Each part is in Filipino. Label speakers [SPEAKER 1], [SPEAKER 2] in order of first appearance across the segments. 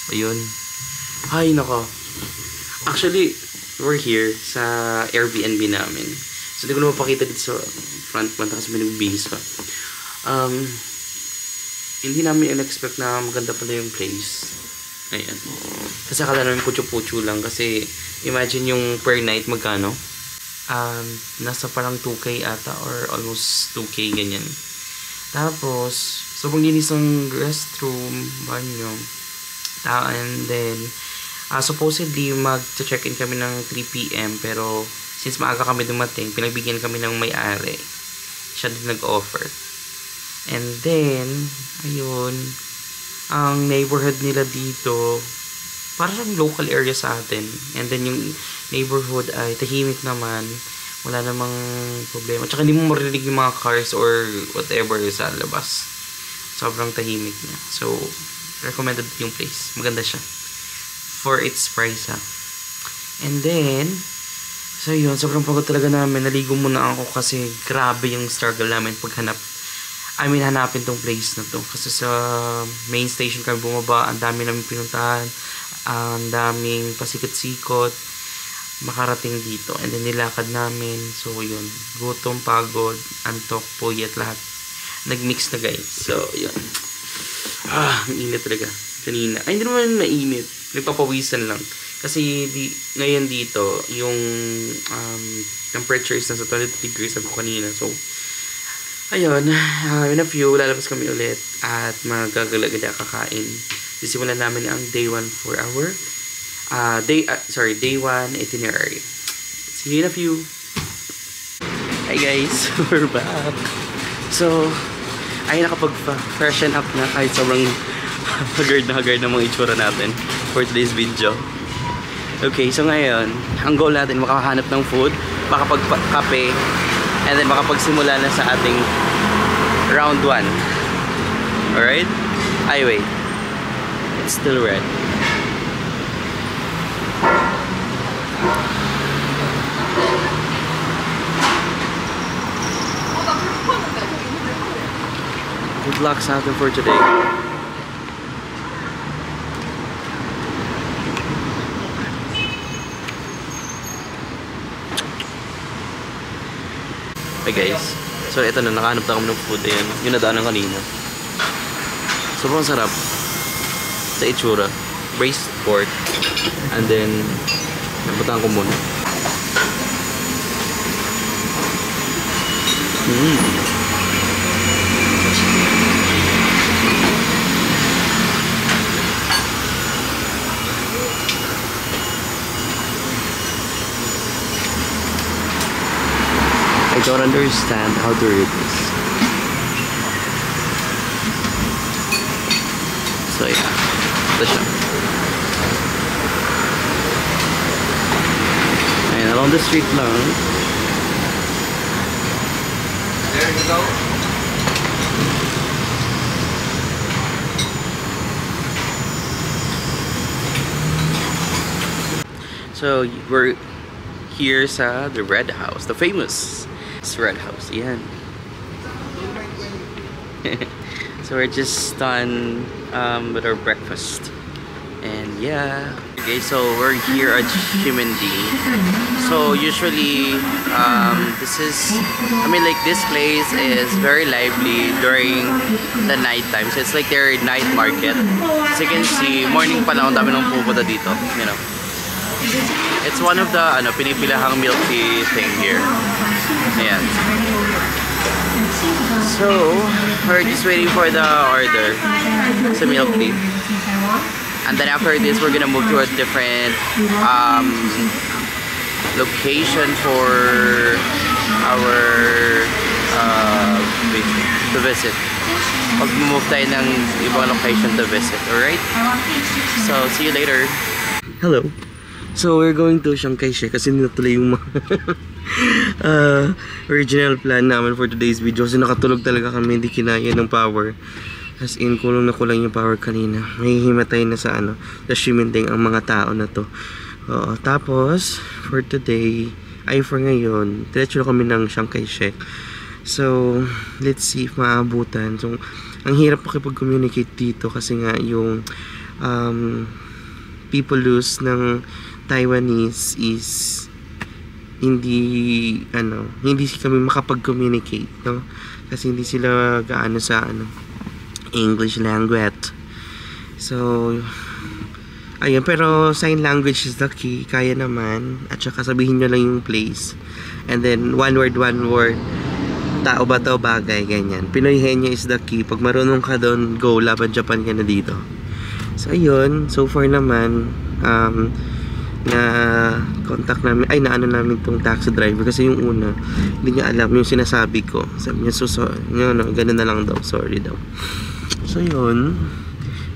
[SPEAKER 1] Ayun. Ay, nako. Actually, we're here sa Airbnb namin. So, hindi ko na mapakita dito sa front kasi may nagbihis pa. Hindi namin in-expect na maganda pala yung place. Ayan. Kasi akala namin putyo-putyo lang. Kasi, imagine yung per night magkano? Nasa parang 2K ata or almost 2K ganyan. Tapos, sobrang linis ng restroom, banyo. And then, supposedly mag-check-in kami ng 3 PM pero since maaga kami dumating, pinagbigyan kami ng may-ari. Siya din nag-offer. And then, ayun, ang neighborhood nila dito, parang local area sa atin. And then yung neighborhood ay tahimik naman. Wala namang problema. Tsaka hindi mo marinig yung mga cars or whatever sa labas. Sobrang tahimik niya. So, recommended yung place. Maganda siya. For its price, ha. And then, so yun, sobrang pagod talaga namin. Naligo muna ako kasi grabe yung struggle namin hanapin tong place na to. Kasi sa main station kami bumaba, ang dami namin pinuntahan, ang daming pasikot-sikot, makarating dito. And then nilakad namin. So yun, gutom, pagod, antok, puyat, lahat. Nag-mix na guys. So yun. Ang init talaga. Kanina. Ay, hindi naman mainit. Nagpapawisan lang. Kasi ngayon dito, yung temperature is nasa 22 degrees sabi ko kanina. So, ayun. In a few, lalabas kami ulit at magagala-gala kakain. Sisimulan namin ang day 1 for our day 1 itinerary. See you in a few. Hi guys, we're back. So, ay nakapag-freshen up na kahit sobrang haggard na mga itsura natin for today's video. Okay, so ngayon, ang goal natin makahanap ng food, makapagkape, and then makapagsimula na sa ating round 1. Alright? Ay, wait. It's still red. Good luck sa atin for today. Okay guys, so ito na, nakahanap na kami ng food. Ayan, yung nadaanan kanina. Sobrang sarap sa itsura. Braised pork. And then, naputahan ko muna. I don't understand how to read this. So yeah, ito siya. Ayan, along the street lang. There you go. So we're here sa the Red House, the famous Red House. Yan. So we're just done with our breakfast. And yeah. Okay, so we're here at Ximindi. So usually this place is very lively during the night time. So it's like their night market. As you can see, morning pa lang ang dami nang pupunta dito, you know. It's one of the pinipilahang milk tea thing here. Ayan. So, we're just waiting for the order sa milk tea. And then after this, we're gonna move to a different location for our to visit. Mag-move tayo ng ibang location to visit, alright? So, see you later. Hello. So, we're going to Chiang Kai-shek kasi natuloy yung original plan namin for today's video. Kasi nakatulog talaga kami, hindi kinaya ng power. As in, kulang na kulang yung power kanina. May himatay na sa sa Ximending ang mga tao na to. Tapos, for today, for ngayon, diretso na kami ng Chiang Kai-shek. So, let's see if maabutan. So, ang hirap pakipag-communicate dito kasi nga yung People's ng Taiwanese is hindi kami makapag-communicate, no? Kasi hindi sila gaano sa English language. So ayun, pero sign language is the key, kaya naman. At saka sabihin nyo lang yung place, and then one word, tao ba to, bagay, ganyan. Pinoy Henyo is the key. Pag marunong ka doon, go, laban Japan ka na dito. So ayun, so far naman na contact namin, na namin tong taxi driver, kasi yung una hindi niya alam yung sinasabi ko. Sabi niya, ganun na lang daw, sorry daw. So yun,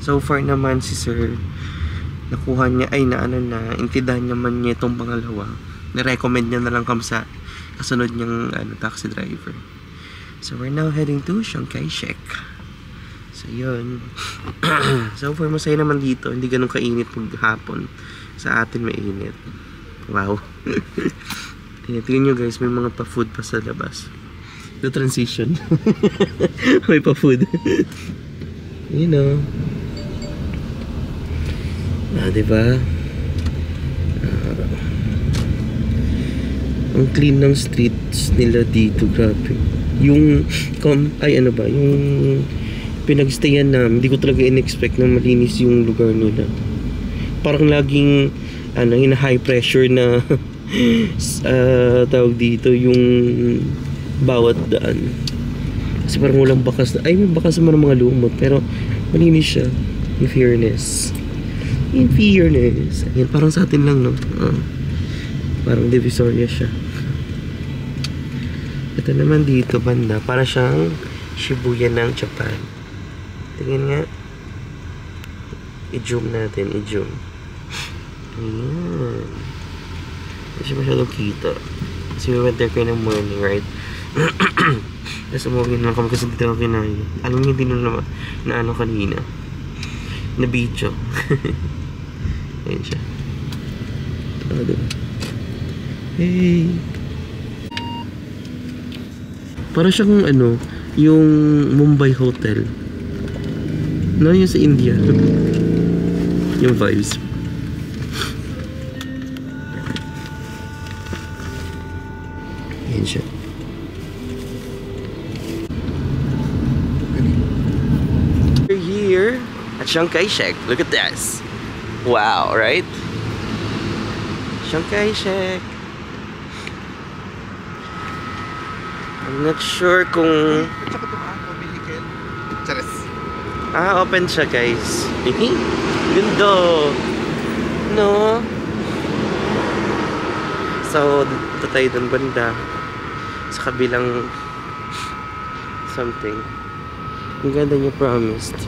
[SPEAKER 1] so far naman si sir, nakuha niya, intindihan naman niya itong pangalawa. Nirecommend niya na lang kami sa kasunod niyang taxi driver. So we're now heading to Chiang Kai-shek. So yun. So far masaya naman dito, hindi ganun kainit pag hapon. Sa atin mainit. Wow. Tingnan nyo guys, may mga pa-food pa sa labas. The transition. May pa-food. You know. Diba? Ang clean ng streets nila dito, grabe. Yung pinagstayan na, hindi ko talaga in-expect na malinis yung lugar nila. Parang laging high pressure na tawag dito yung bawat daan. Kasi parang walang bakas. May bakas naman ng mga lumot, pero malinis siya. In fairness. Ayan, parang sa atin lang, no? Parang Divisoria siya. Ito naman dito banda, para siyang Shibuya ng Japan. Tingnan nga. I-zoom natin, i-zoom. Ayan. Kasi masyadong kita. Kasi we went there kayo ng morning, right? Tapos umuwi na kami kasi dito ako kinain. Alam niyo, hindi na kanina. Na video. Ayan siya. Diba? Hey! Para siyang yung Mumbai Hotel. No, yung sa India. Yung vibes. Ayan siya. We're here at Chiang Kai-shek. Look at this. Wow, right? Chiang Kai-shek. I'm not sure kung... open siya guys. Ganda. No? So, dito tayo dun banda. Sa kabilang something. Ang ganda niya, promised.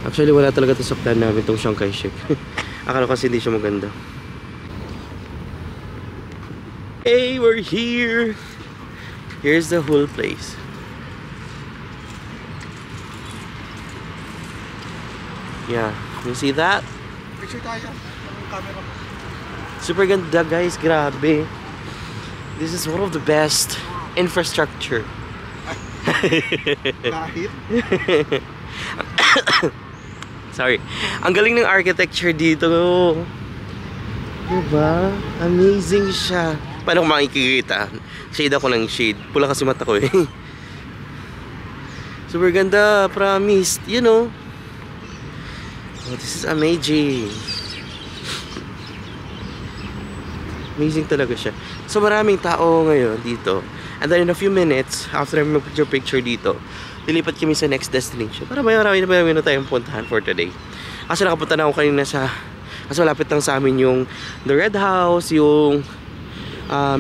[SPEAKER 1] Actually, wala talaga ito sa plan namin, itong Chiang Kai-shek. Akala kasi hindi siya maganda. Hey, we're here! Here's the whole place. Yeah, you see that?
[SPEAKER 2] Picture tayo ng camera mo.
[SPEAKER 1] Super ganda guys, grabe. This is one of the best infrastructure.
[SPEAKER 2] Kahit?
[SPEAKER 1] Sorry. Ang galing ng architecture dito. Diba? Amazing siya. Paano kung makikita? Shade ako ng shade. Pula kasi mata ko eh. Super ganda, promised. You know. Oh, this is amazing. Amazing talaga siya. So maraming tao ngayon dito. And then in a few minutes, after mag-picture dito, lilipat kami sa next destination. Para marami na tayong puntahan for today. Kasi nakapunta na ako kanina kasi malapit lang sa amin yung The Red House, yung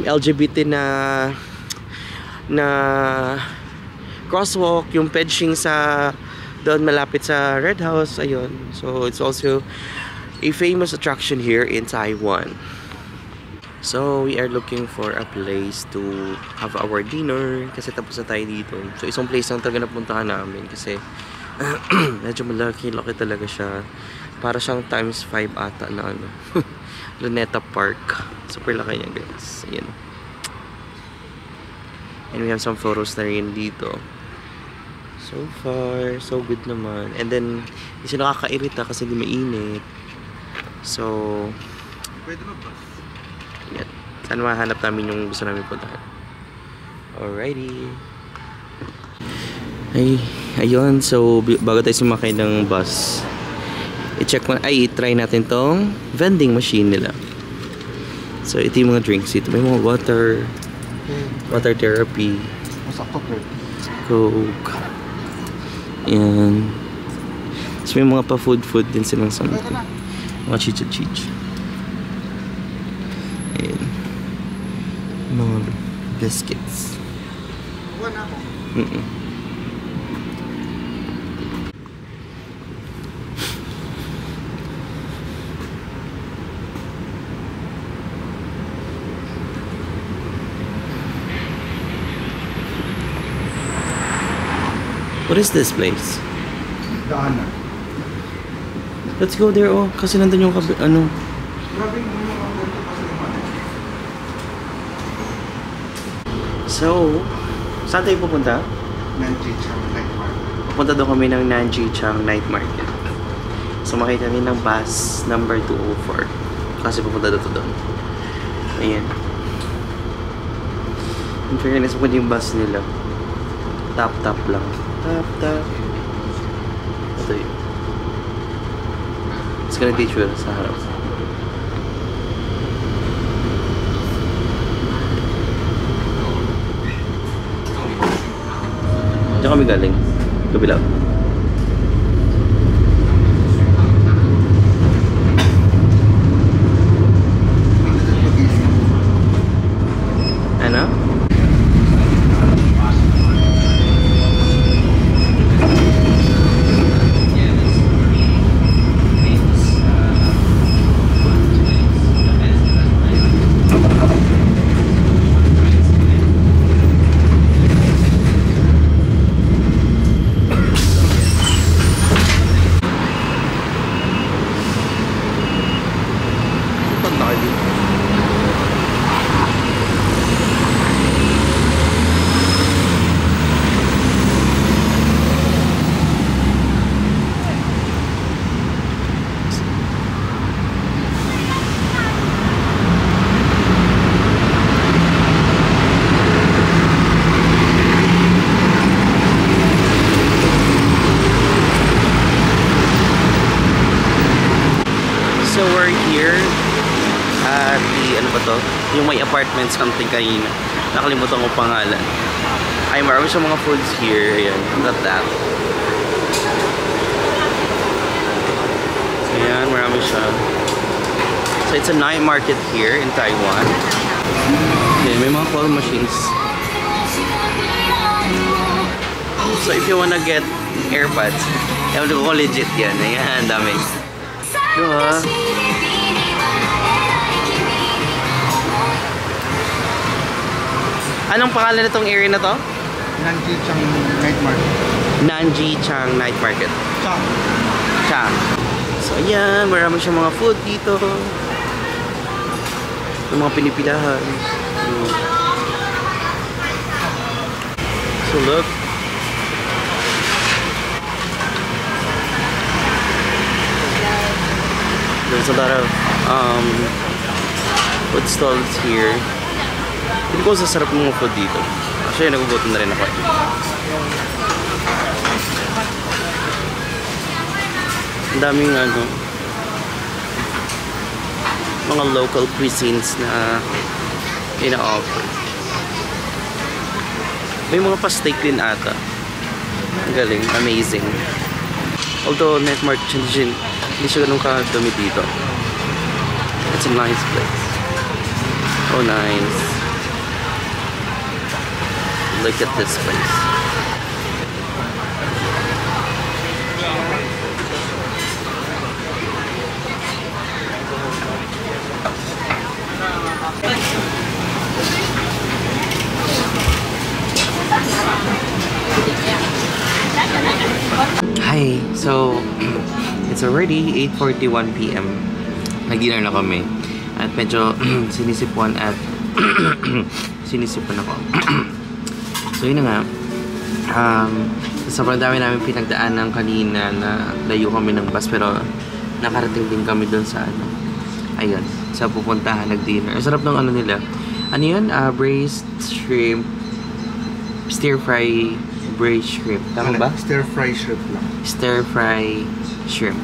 [SPEAKER 1] LGBT na crosswalk, yung pedging sa doon malapit sa Red House. Ayun. So it's also a famous attraction here in Taiwan. So we are looking for a place to have our dinner kasi tapos na tayo dito. So isang place lang talaga napuntahan namin kasi medyo malaki talaga siya. Para siyang times 5 ata na Luneta Park. Super laki niya guys. Ayan. And we have some photos na rin dito. So far, so good naman. And then, hindi siya nakakairita kasi hindi mainit. So,
[SPEAKER 2] Pwede mag-bus.
[SPEAKER 1] yan. Saan mahanap namin yung gusto namin puntahan. Alrighty. Ay, ayun. So, bago tayo sumakay ng bus, i-try natin tong vending machine nila. So, ito yung mga drinks dito. May mga water therapy,
[SPEAKER 2] Masakto po.
[SPEAKER 1] Coke. Yan. So, may mga pa-food din silang something. Mga chicha-chicha. Ayan. Mga biscuits.
[SPEAKER 2] Wala po.
[SPEAKER 1] What is this place?
[SPEAKER 2] Daanan.
[SPEAKER 1] Let's go there, oh. Kasi nandun yung ano.
[SPEAKER 2] Grabe yung mga ganito kasi naman.
[SPEAKER 1] So, saan tayo pupunta?
[SPEAKER 2] Nanjichang Night Market.
[SPEAKER 1] Pupunta daw kami ng Nanjichang Night Market. So, makita kami ng bus number 204. Kasi pupunta daw to doon. Ayan. In fairness, pupunta yung bus nila. Tap lang. Tap. Ito yun. It's gonna teach you sa harap. Diyan kami galing. Kabila. Ano? So we're here at the, ano ba to? Yung may apartment something kanina. Nakalimutan ko pangalan. Ay, marami sa mga foods here. Ayan, look at that. So ayan, marami siya. So it's a night market here in Taiwan. Ayan, may mga claw machines. So if you wanna get AirPods, ewan ko legit yan. Ayan, dami. Diba? Anong pangalan nitong area na to?
[SPEAKER 2] Nanjichang Night Market.
[SPEAKER 1] Nanjichang Night Market.
[SPEAKER 2] Cha.
[SPEAKER 1] So ayan, marami siyang mga food dito. Yung mga pinipilahan. So look. There's a lot of food stalls here. Hindi ko sasarap ng mga food dito. Actually, nagugutom na rin ako. Ang daming mga local cuisines na ina-offer. May mga pa-steak din ata. Ang galing, amazing. Although night market hindi siya ganun kadami dito. It's a nice place. Oh, nice. Look at this place. Hi, so it's already 8:41 PM. Nag-dinner na kami at medyo sinisipuan ako. So, yun na nga. Sobrang dami namin pinagdaanan kanina na layo kami ng bus pero nakarating din kami doon sa ano. Ayun, sa pupuntahan, nag-dinner. Ang sarap ng ano nila. Ano yun? Braised shrimp. Stir-fry braised shrimp. Tama ba?
[SPEAKER 2] Stir-fry shrimp lang.
[SPEAKER 1] Stir-fry shrimp.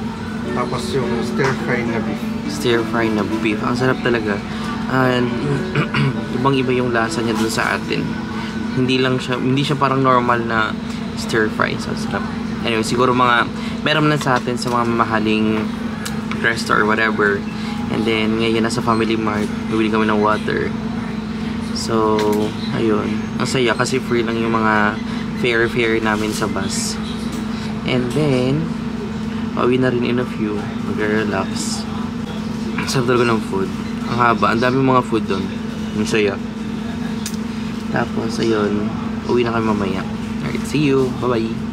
[SPEAKER 2] Tapos yung stir-fry na beef.
[SPEAKER 1] Stir-fry na beef. Ang sarap talaga. And ibang-iba yung lasa niya dun sa atin. Hindi siya parang normal na stir-fry. So, sarap. Anyway, siguro meron na sa atin sa mga mamahaling resto or whatever. And then, ngayon nasa Family Mart, bibili kami ng water. So, ayun. Ang saya kasi free lang yung mga fare namin sa bus. And then, pauwi na rin in a few. Mag-relax. Sarap talaga ng food. Ang haba. Ang dami mga food doon. Ang saya. Tapos, ayun. Uwi na kami mamaya. Alright, see you. Bye-bye.